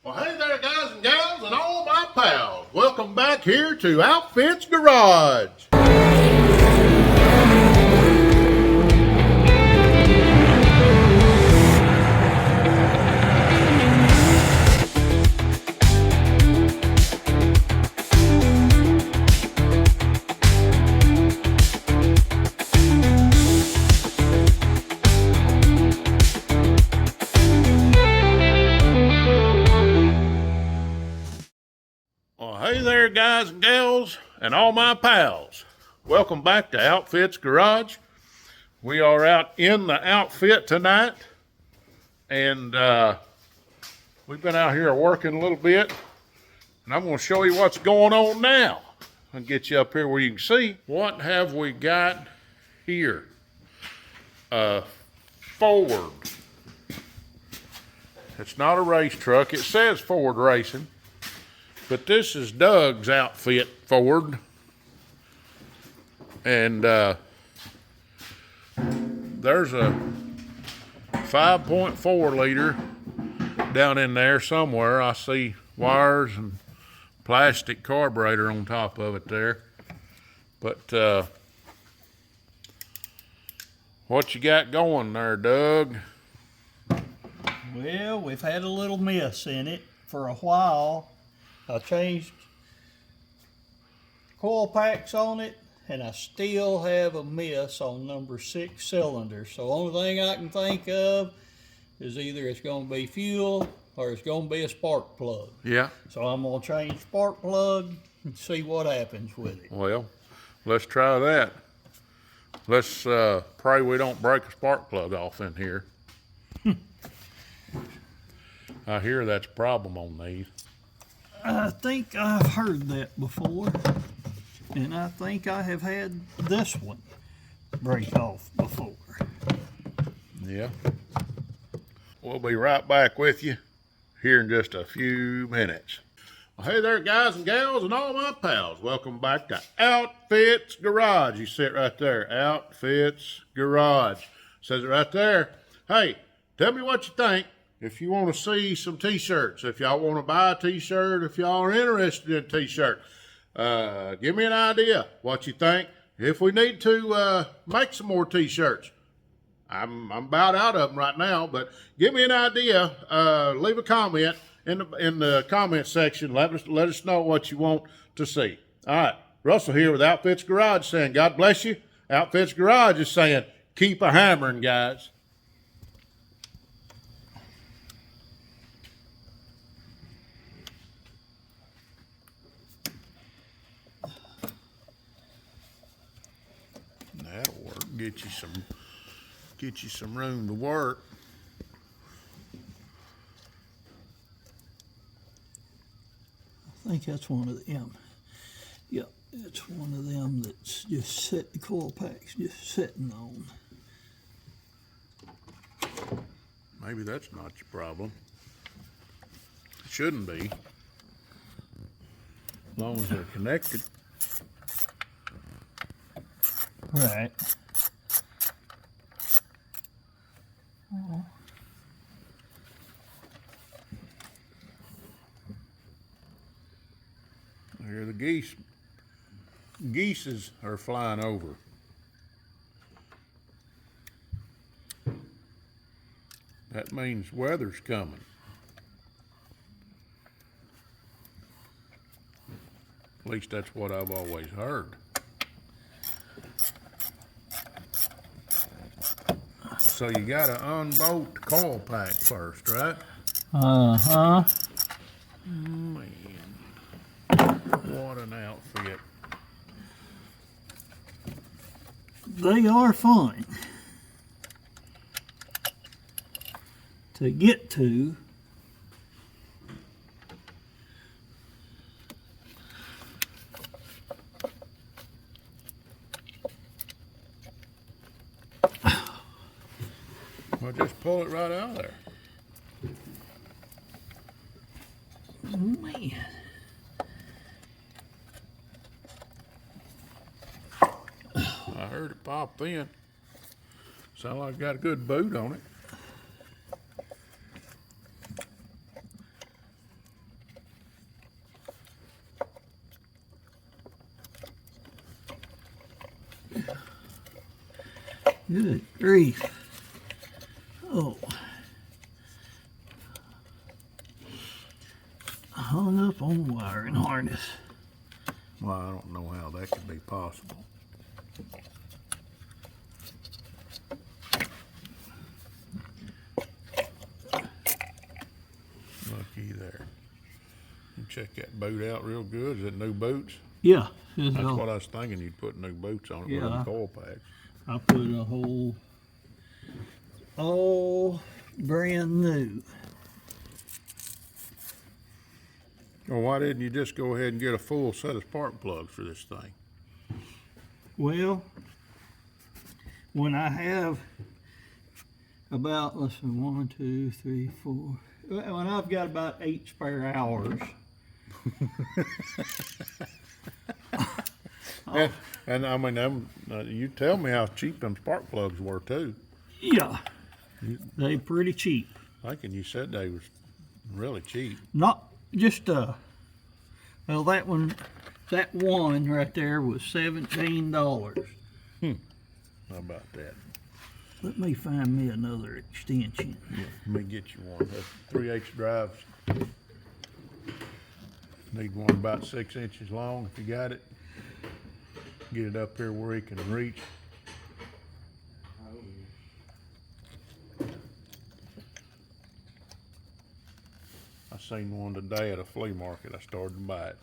Well, hey there, guys and gals, and all my pals. Welcome back here to Outfits Garage. Well, hey there, guys and gals, and all my pals. Welcome back to Outfits Garage. We are out in the outfit tonight, and we've been out here working a little bit, and I'm going to show you what's going on now. I'll get you up here where you can see. What have we got here? Ford. It's not a race truck. It says Ford Racing. But this is Doug's outfit, Ford. And there's a 5.4 liter down in there somewhere. I see wires and plastic carburetor on top of it there. But what you got going there, Doug? Well, we've had a little mess in it for a while. I changed coil packs on it, and I still have a mess on number 6 cylinder. So only thing I can think of is either it's going to be fuel or it's going to be a spark plug. Yeah. So I'm going to change spark plug and see what happens with it. Well, let's try that. Let's pray we don't break a spark plug off in here. I hear that's a problem on these. I think I've heard that before, and I think I have had this one break off before. Yeah. We'll be right back with you here in just a few minutes. Well, hey there, guys and gals, and all my pals. Welcome back to Outfits Garage. You sit right there, Outfits Garage. Says it right there. Hey, tell me what you think. If you want to see some t-shirts, if y'all want to buy a t-shirt, if y'all are interested in a t-shirt, give me an idea what you think. If we need to make some more t-shirts, I'm about out of them right now, but give me an idea. Leave a comment in the comment section. Let us know what you want to see. All right, Russell here with Outfits Garage saying, God bless you. Outfits Garage is saying, keep a hammering, guys. That'll work. Get you some room to work. I think that's one of them. Yep, it's one of them that's just set the coil packs just sitting on. Maybe that's not your problem. Shouldn't be. As long as they're connected. Right. Here the geese are flying over. That means weather's coming. At least that's what I've always heard. So you gotta unbolt the coil pack first, right? Uh-huh. Man, what an outfit. They are fun to get to. Well, just pull it right out of there. Man. I heard it pop in. Sound like it got a good boot on it. Good grief. Oh. Hung up on the wiring harness. Well, I don't know how that could be possible. Looky there. You check that boot out real good. Is it new boots? Yeah. That's what I was thinking. You'd put new boots on it with them coil packs. I put a whole, all brand new. Well, why didn't you just go ahead and get a full set of spark plugs for this thing? Well, when I have about, let's see, 1, 2, 3, 4, when I've got about 8 spare hours. And I mean, you tell me how cheap them spark plugs were too. Yeah, they pretty cheap. Thinking you said they was really cheap. Not just well, that one right there was $17. How about that? Let me find me another extension. Yeah, let me get you one. That's 3/8 drives. Need one about 6 inches long if you got it. Get it up here where he can reach. I seen one today at a flea market. I started to buy it.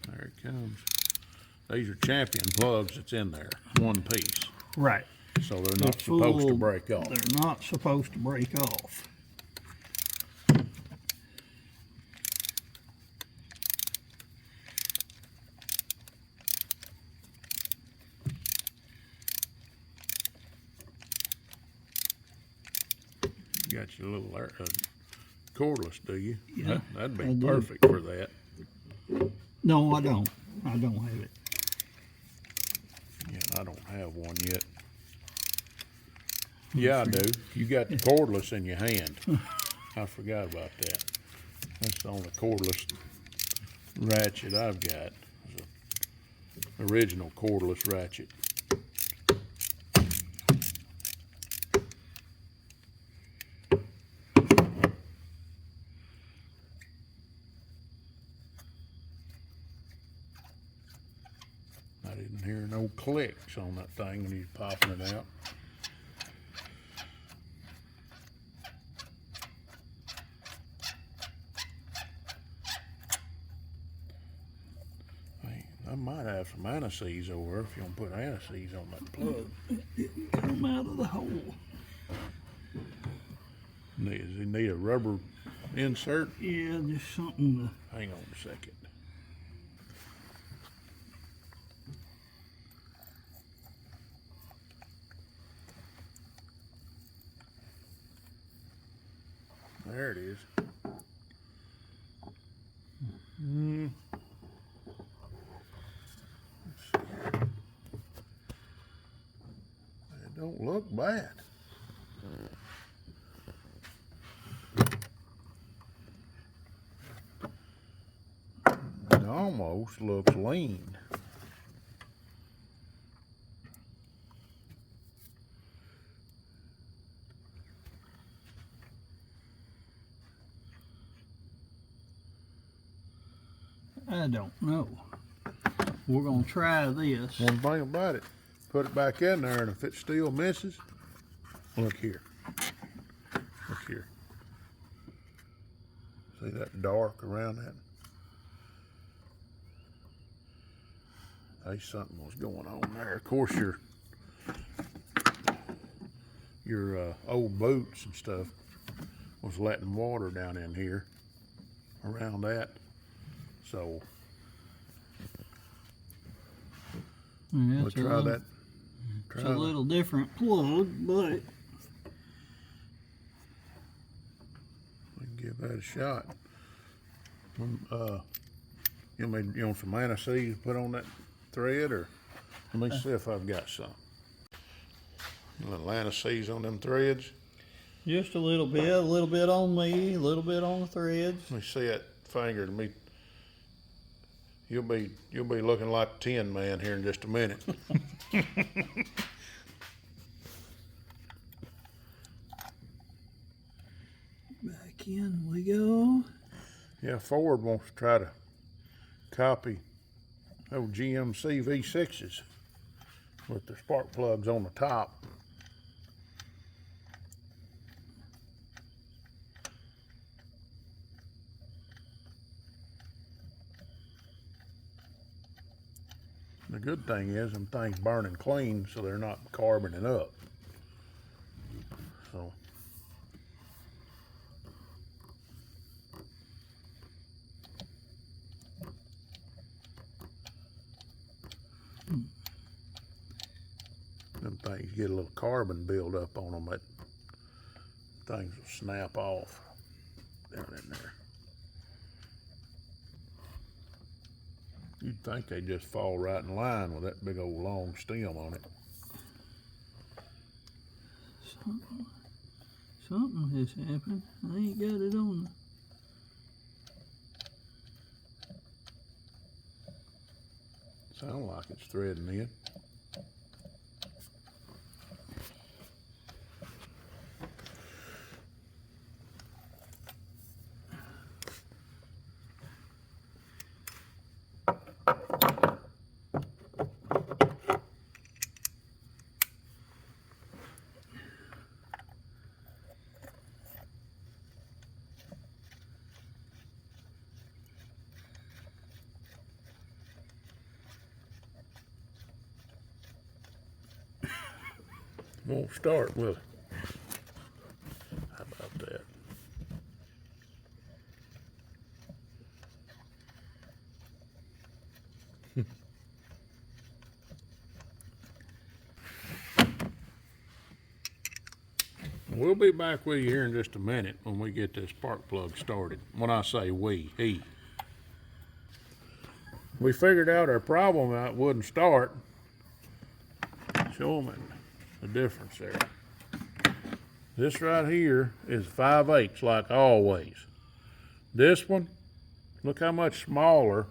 There it comes. These are champion plugs that's in there, one piece. Right. So they're not supposed to break off. They're not supposed to break off. You got your little cordless, do you? Yeah, That'd I be do. perfect for that. No, I don't. I don't have it. Yeah, I don't have one yet. Yeah, I do. You got the cordless in your hand. I forgot about that. That's the only cordless ratchet I've got. It's an original cordless ratchet. I didn't hear no clicks on that thing when he's popping it out. I might have some anise over there if you want to put anise on that plug. Come out of the hole. Does he need a rubber insert? Yeah, just something to... Hang on a second. There it is. It don't look bad. It almost looks lean. I don't know. We're gonna try this. One thing about it, put it back in there, and if it still misses, look here. Look here. See that dark around that? Hey, something was going on there. Of course, your old boots and stuff was letting water down in here around that. So Yeah, we'll try that. It's a little different plug, but we can give that a shot. You want some aniseed to put on that thread, or let me see if I've got some. A little aniseed on them threads. Just a little bit on me, a little bit on the threads. Let me see that finger to me. You'll be looking like the Tin Man here in just a minute. Back in we go. Yeah, Ford wants to try to copy old GMC V6s with the spark plugs on the top. The good thing is them things burning clean, so they're not carboning up. So them things get a little carbon build up on them, that things will snap off down in there. You'd think they'd just fall right in line with that big old long stem on it. Something has happened. I ain't got it on. Sound like it's threading in. Won't start, will it? How about that? We'll be back with you here in just a minute when we get this spark plug started. When I say we, he. We figured out our problem, it wouldn't start. Show them the difference there. This right here is 5/8 like always. This one, look how much smaller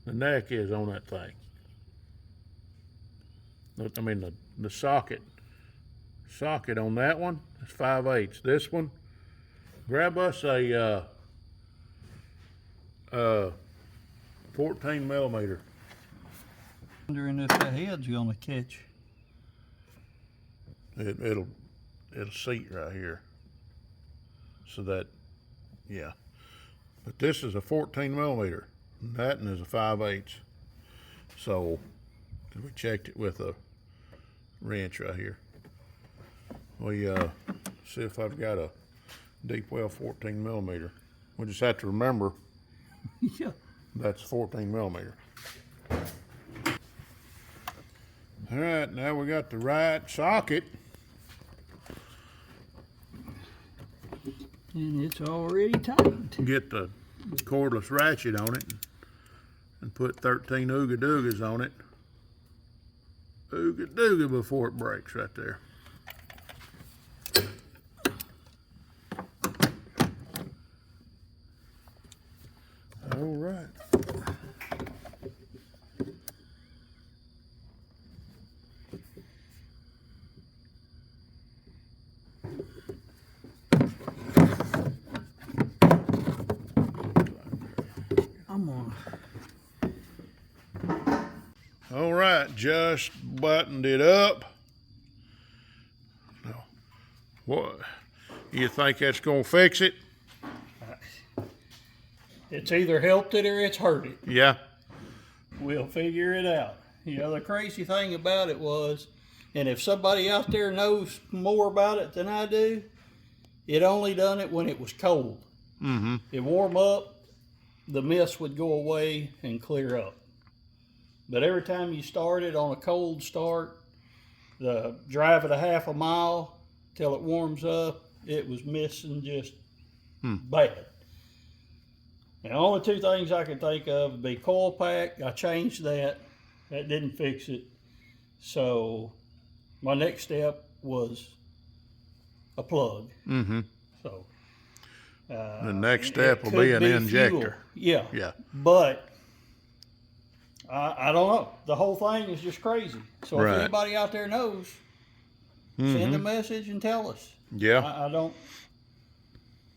the neck is on that thing. I mean the socket on that one is 5/8. This one, grab us a 14 millimeter. Wondering if the head's gonna catch. It'll seat right here. So that, yeah. But this is a 14 millimeter. That one is a 5/8. So we checked it with a wrench right here. We see if I've got a deep well 14 millimeter. We just have to remember Yeah. that's 14 millimeter. All right, now we got the right socket. And it's already tightened. Get the cordless ratchet on it and put 13 ooga doogas on it. Ooga dooga before it breaks right there. All right. All right, just buttoned it up. Now, what? You think that's gonna fix it? It's either helped it or it's hurt it. Yeah. We'll figure it out. You know, the crazy thing about it was, and if somebody out there knows more about it than I do, it only done it when it was cold. Mm-hmm. It warm up, the mist would go away and clear up. But every time you started on a cold start, the drive it a half a mile till it warms up, it was missing just bad. The only two things I could think of would be coil pack. I changed that. That didn't fix it. So my next step was a plug. Mm-hmm. So The next step will be an injector. Yeah. Yeah. But I don't know. The whole thing is just crazy. So Right. if anybody out there knows, send a message and tell us. Yeah. I don't,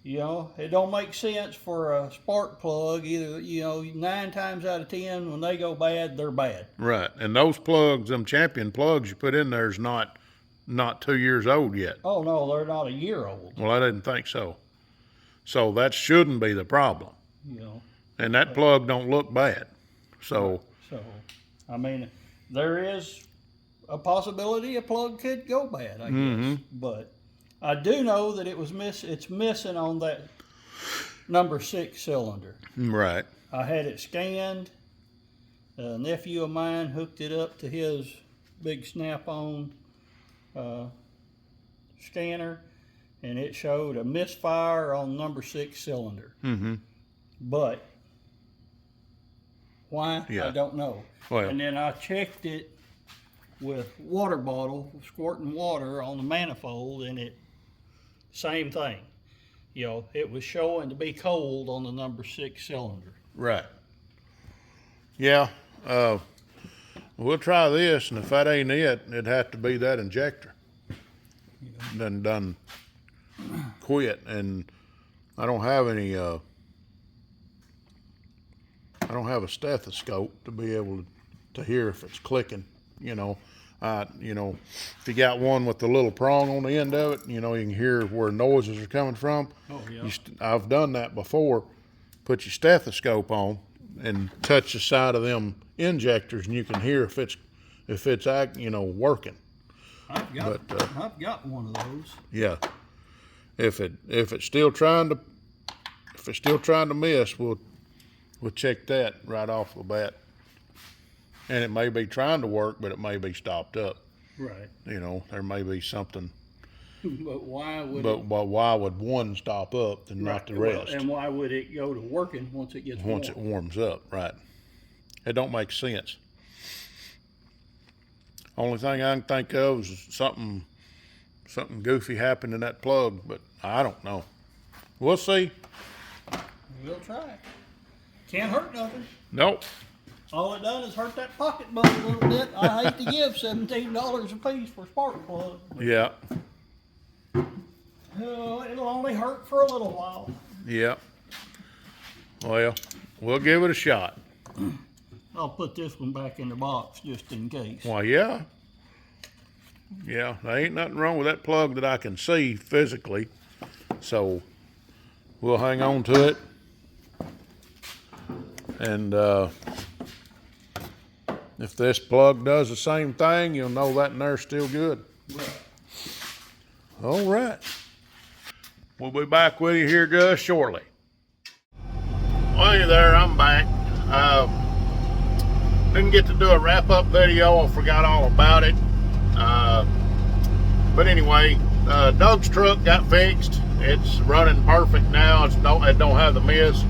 it don't make sense for a spark plug. Either, 9 times out of 10, when they go bad, they're bad. Right. And those plugs, them champion plugs you put in there, is not 2 years old yet. Oh, no, they're not a year old. Well, I didn't think so. So that shouldn't be the problem. And that plug don't look bad. So, I mean, there is a possibility a plug could go bad, I guess. But I do know that it's missing on that number 6 cylinder. right. I had it scanned. A nephew of mine hooked it up to his big snap-on scanner, and it showed a misfire on number 6 cylinder. Mm-hmm. But why? Yeah. I don't know. Well, And then I checked it with water bottle, squirting water on the manifold, and it, same thing. It was showing to be cold on the number 6 cylinder. right. Yeah. We'll try this, and if that ain't it, it'd have to be that injector. Done quit, and I don't have any. I don't have a stethoscope to be able to hear if it's clicking. If you got one with the little prong on the end of it, you can hear where noises are coming from. Oh yeah. I've done that before. Put your stethoscope on and touch the side of them injectors, and you can hear if it's working. I've got one of those. Yeah. If it's still trying to miss, we'll check that right off the bat. And it may be trying to work, but it may be stopped up. Right. There may be something. But why would But why would one stop up and not the rest? and why would it go to working once it gets Once it warm? warms up, right? It don't make sense. Only thing I can think of is something goofy happened in that plug, but I don't know. We'll see. We'll try. Can't hurt nothing. Nope. All it done is hurt that pocketbook a little bit. I hate to give $17 a piece for spark plug. Yeah. Oh, it'll only hurt for a little while. Yeah. Well, we'll give it a shot. I'll put this one back in the box just in case. Well, yeah. Yeah, there ain't nothing wrong with that plug that I can see physically. So we'll hang on to it. And if this plug does the same thing, you'll know that in there's still good. Right. All right. We'll be back with you here just shortly. Well, hey there, I'm back. Didn't get to do a wrap-up video. I forgot all about it. But anyway, Doug's truck got fixed. It's running perfect now. It don't have the miss.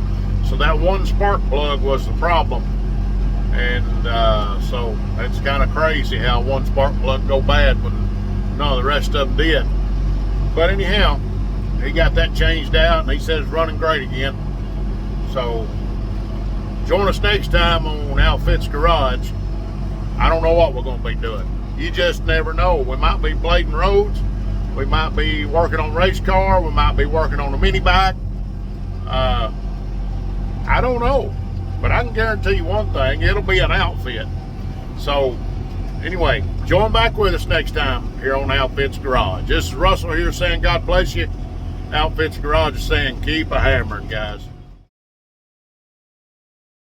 So that one spark plug was the problem. And so it's kind of crazy how one spark plug go bad when none of the rest of them did. But anyhow, he got that changed out and he said it's running great again. So join us next time on Outfits Garage. I don't know what we're going to be doing. You just never know. We might be blading roads. We might be working on a race car. We might be working on a mini bike. I don't know. But I can guarantee you one thing. It'll be an outfit. So anyway, join back with us next time here on Outfits Garage. This is Russell here saying God bless you. Outfits Garage is saying keep a hammering, guys.